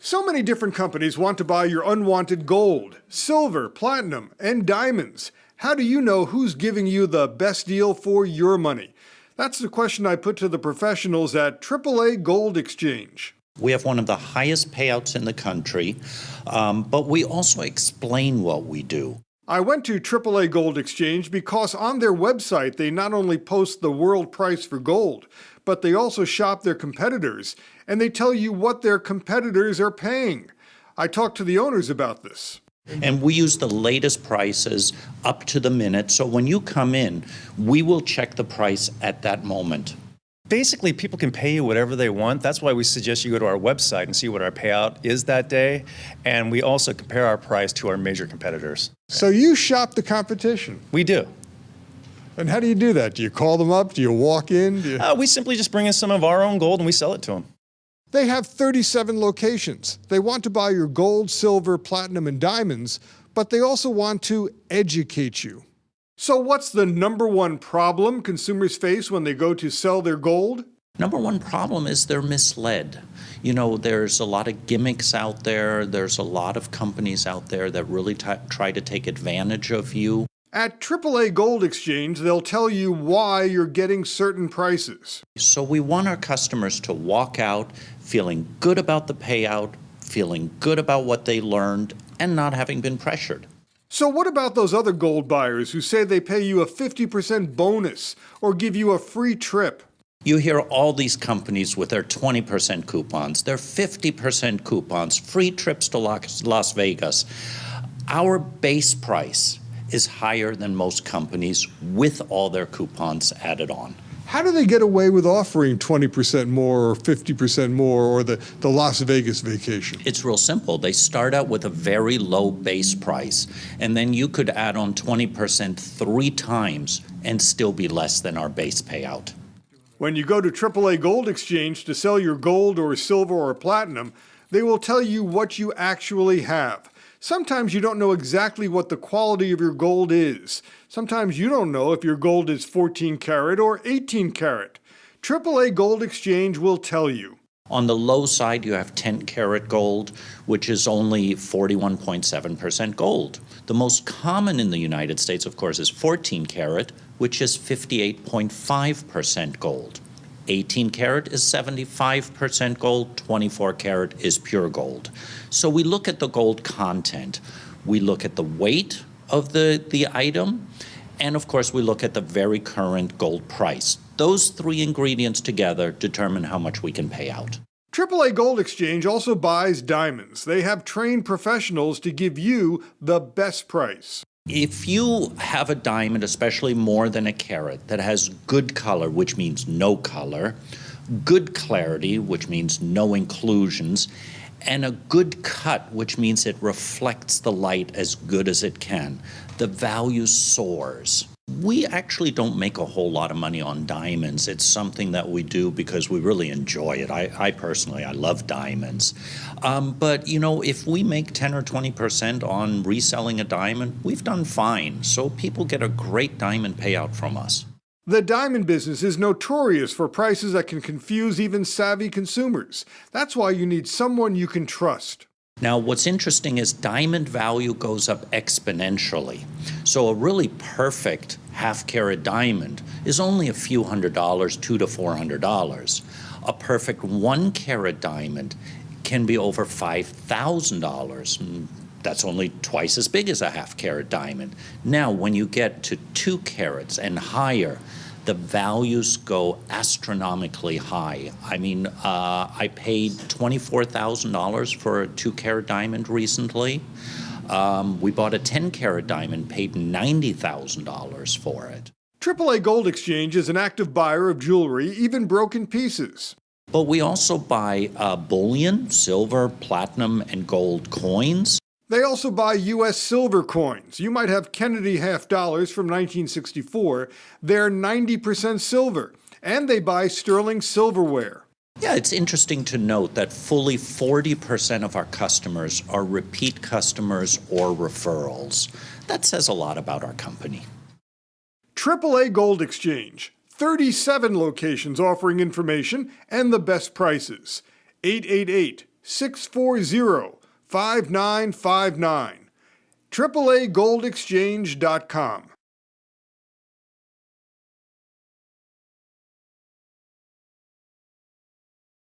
So many different companies want to buy your unwanted gold, silver, platinum, and diamonds. How do you know who's giving you the best deal for your money? That's the question I put to the professionals at AAA Gold Exchange. We have one of the highest payouts in the country, but we also explain what we do. I went to AAA Gold Exchange because on their website they not only post the world price for gold, but they also shop their competitors, and they tell you what their competitors are paying. I talked to the owners about this. And we use the latest prices up to the minute, so when you come in, we will check the price at that moment. Basically, people can pay you whatever they want. That's why we suggest you go to our website and see what our payout is that day. And we also compare our price to our major competitors. So you shop the competition? We do. And how do you do that? Do you call them up? Do you walk in? We simply just bring in some of our own gold and we sell it to them. They have 37 locations. They want to buy your gold, silver, platinum, and diamonds, but they also want to educate you. So what's the number one problem consumers face when they go to sell their gold? Number one problem is they're misled. You know, there's a lot of gimmicks out there. There's a lot of companies out there that really try to take advantage of you. At AAA Gold Exchange, they'll tell you why you're getting certain prices. So we want our customers to walk out feeling good about the payout, feeling good about what they learned, and not having been pressured. So what about those other gold buyers who say they pay you a 50% bonus or give you a free trip? You hear all these companies with their 20% coupons, their 50% coupons, free trips to Las Vegas. Our base price is higher than most companies with all their coupons added on. How do they get away with offering 20% more or 50% more or the Las Vegas vacation? It's real simple. They start out with a very low base price, and then you could add on 20% 3 times and still be less than our base payout. When you go to AAA Gold Exchange to sell your gold or silver or platinum, they will tell you what you actually have. Sometimes you don't know exactly what the quality of your gold is. Sometimes you don't know if your gold is 14 karat or 18 karat. AAA Gold Exchange will tell you. On the low side, you have 10 karat gold, which is only 41.7% gold. The most common in the United States, of course, is 14 karat, which is 58.5% gold. 18 karat is 75% gold, 24 karat is pure gold. So we look at the gold content, we look at the weight of the item, and of course we look at the very current gold price. Those 3 ingredients together determine how much we can pay out. AAA Gold Exchange also buys diamonds. They have trained professionals to give you the best price. If you have a diamond, especially more than a carat, that has good color, which means no color, good clarity, which means no inclusions, and a good cut, which means it reflects the light as good as it can, the value soars. We actually don't make a whole lot of money on diamonds. It's something that we do because we really enjoy it. I personally love diamonds. But, you know, if we make 10 or 20% on reselling a diamond, we've done fine. So people get a great diamond payout from us. The diamond business is notorious for prices that can confuse even savvy consumers. That's why you need someone you can trust. Now, what's interesting is diamond value goes up exponentially. So a really perfect half-carat diamond is only a few $100s, $200 to $400. A perfect 1-carat diamond can be over $5,000. That's only twice as big as a half-carat diamond. Now, when you get to 2 carats and higher, the values go astronomically high. I mean, I paid $24,000 for a 2-carat diamond recently. We bought a 10-carat diamond, paid $90,000 for it. AAA Gold Exchange is an active buyer of jewelry, even broken pieces. But we also buy bullion, silver, platinum, and gold coins. They also buy U.S. silver coins. You might have Kennedy half dollars from 1964. They're 90% silver. And they buy sterling silverware. Yeah, it's interesting to note that fully 40% of our customers are repeat customers or referrals. That says a lot about our company. AAA Gold Exchange. 37 locations offering information and the best prices. 888 640-5959. AAAGoldExchange.com.